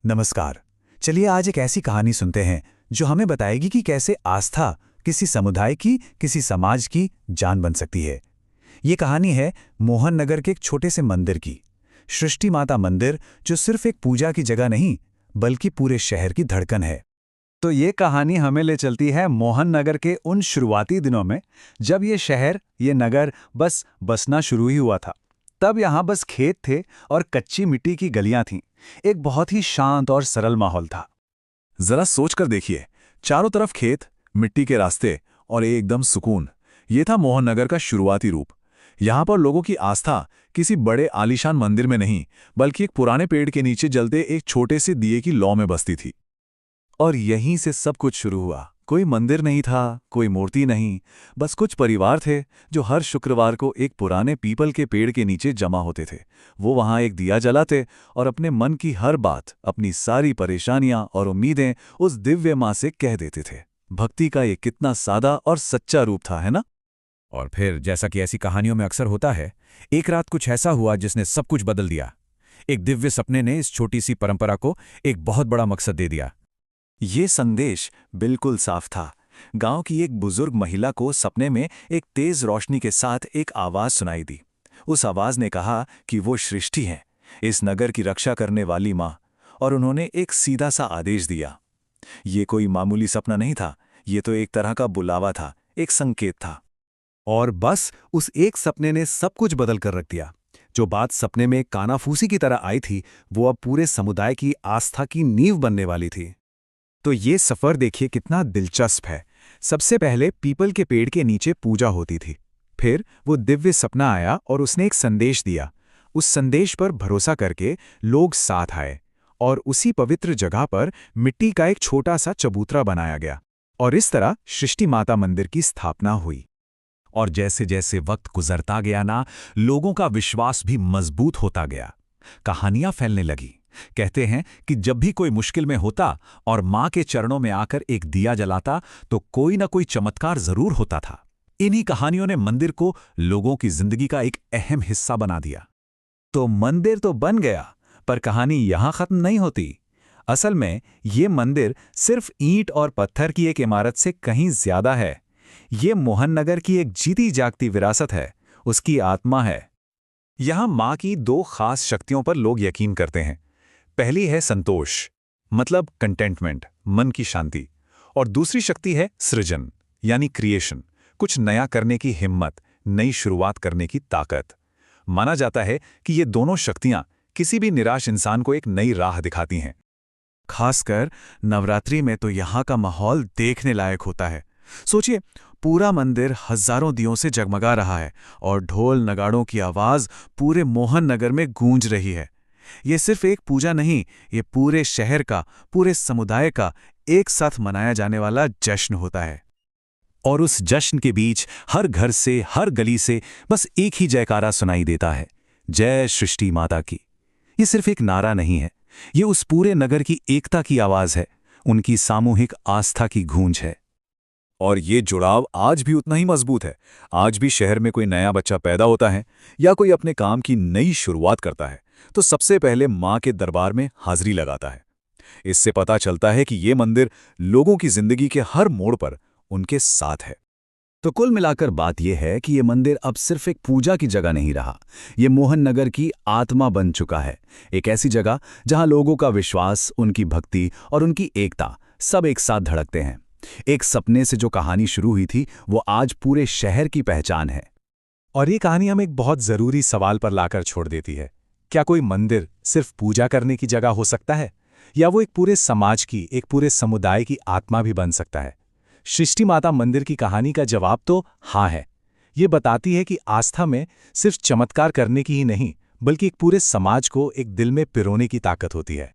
नमस्कार। चलिए आज एक ऐसी कहानी सुनते हैं जो हमें बताएगी कि कैसे आस्था किसी समुदाय की, किसी समाज की जान बन सकती है। ये कहानी है मोहन नगर के एक छोटे से मंदिर की। सृष्टि माता मंदिर, जो सिर्फ एक पूजा की जगह नहीं बल्कि पूरे शहर की धड़कन है। तो ये कहानी हमें ले चलती है मोहन नगर के उन शुरुआती दिनों में, जब ये शहर, ये नगर बस बसना शुरू ही हुआ था। तब यहाँ बस खेत थे और कच्ची मिट्टी की गलियां थीं। एक बहुत ही शांत और सरल माहौल था। जरा सोच कर देखिए, चारों तरफ खेत, मिट्टी के रास्ते और एकदम सुकून। ये था मोहन नगर का शुरुआती रूप। यहाँ पर लोगों की आस्था किसी बड़े आलीशान मंदिर में नहीं, बल्कि एक पुराने पेड़ के नीचे जलते एक छोटे से दिए की लौ में बसती थी। और यहीं से सब कुछ शुरू हुआ। कोई मंदिर नहीं था, कोई मूर्ति नहीं, बस कुछ परिवार थे जो हर शुक्रवार को एक पुराने पीपल के पेड़ के नीचे जमा होते थे। वो वहां एक दिया जलाते और अपने मन की हर बात, अपनी सारी परेशानियां और उम्मीदें उस दिव्य मां से कह देते थे। भक्ति का ये कितना सादा और सच्चा रूप था, है ना? और फिर, जैसा कि ऐसी कहानियों में अक्सर होता है, एक रात कुछ ऐसा हुआ जिसने सब कुछ बदल दिया। एक दिव्य सपने ने इस छोटी सी परंपरा को एक बहुत बड़ा मकसद दे दिया। ये संदेश बिल्कुल साफ था। गांव की एक बुजुर्ग महिला को सपने में एक तेज रोशनी के साथ एक आवाज सुनाई दी। उस आवाज ने कहा कि वो सृष्टि है, इस नगर की रक्षा करने वाली मां। और उन्होंने एक सीधा सा आदेश दिया। ये कोई मामूली सपना नहीं था, ये तो एक तरह का बुलावा था, एक संकेत था। और बस उस एक सपने ने सब कुछ बदल कर रख दिया। जो बात सपने में कानाफूसी की तरह आई थी, वो अब पूरे समुदाय की आस्था की नींव बनने वाली थी। तो ये सफर देखिए कितना दिलचस्प है। सबसे पहले पीपल के पेड़ के नीचे पूजा होती थी। फिर वो दिव्य सपना आया और उसने एक संदेश दिया। उस संदेश पर भरोसा करके लोग साथ आए और उसी पवित्र जगह पर मिट्टी का एक छोटा सा चबूतरा बनाया गया। और इस तरह सृष्टि माता मंदिर की स्थापना हुई। और जैसे जैसे वक्त गुजरता गया ना, लोगों का विश्वास भी मजबूत होता गया। कहानियां फैलने लगी। कहते हैं कि जब भी कोई मुश्किल में होता और मां के चरणों में आकर एक दिया जलाता, तो कोई ना कोई चमत्कार जरूर होता था। इन्हीं कहानियों ने मंदिर को लोगों की जिंदगी का एक अहम हिस्सा बना दिया। तो मंदिर तो बन गया, पर कहानी यहां खत्म नहीं होती। असल में ये मंदिर सिर्फ ईंट और पत्थर की एक इमारत से कहीं ज्यादा है। ये मोहन नगर की एक जीती जागती विरासत है, उसकी आत्मा है। यहां मां की दो खास शक्तियों पर लोग यकीन करते हैं। पहली है संतोष, मतलब कंटेंटमेंट, मन की शांति। और दूसरी शक्ति है सृजन, यानी क्रिएशन, कुछ नया करने की हिम्मत, नई शुरुआत करने की ताकत। माना जाता है कि ये दोनों शक्तियां किसी भी निराश इंसान को एक नई राह दिखाती हैं। खासकर नवरात्रि में तो यहाँ का माहौल देखने लायक होता है। सोचिए, पूरा मंदिर हजारों दियों से जगमगा रहा है और ढोल नगाड़ों की आवाज पूरे मोहन नगर में गूंज रही है। ये सिर्फ एक पूजा नहीं, ये पूरे शहर का, पूरे समुदाय का एक साथ मनाया जाने वाला जश्न होता है। और उस जश्न के बीच हर घर से, हर गली से बस एक ही जयकारा सुनाई देता है, जय सृष्टि माता की। ये सिर्फ एक नारा नहीं है, ये उस पूरे नगर की एकता की आवाज है, उनकी सामूहिक आस्था की गूंज है। और ये जुड़ाव आज भी उतना ही मजबूत है। आज भी शहर में कोई नया बच्चा पैदा होता है या कोई अपने काम की नई शुरुआत करता है, तो सबसे पहले मां के दरबार में हाजिरी लगाता है। इससे पता चलता है कि ये मंदिर लोगों की जिंदगी के हर मोड़ पर उनके साथ है। तो कुल मिलाकर बात यह है कि ये मंदिर अब सिर्फ एक पूजा की जगह नहीं रहा, ये मोहन नगर की आत्मा बन चुका है। एक ऐसी जगह जहां लोगों का विश्वास, उनकी भक्ति और उनकी एकता सब एक साथ धड़कते हैं। एक सपने से जो कहानी शुरू हुई थी, वो आज पूरे शहर की पहचान है। और ये कहानी हमें एक बहुत जरूरी सवाल पर लाकर छोड़ देती है। क्या कोई मंदिर सिर्फ पूजा करने की जगह हो सकता है, या वो एक पूरे समाज की, एक पूरे समुदाय की आत्मा भी बन सकता है? सृष्टि माता मंदिर की कहानी का जवाब तो हाँ है। ये बताती है कि आस्था में सिर्फ चमत्कार करने की ही नहीं, बल्कि एक पूरे समाज को एक दिल में पिरोने की ताकत होती है।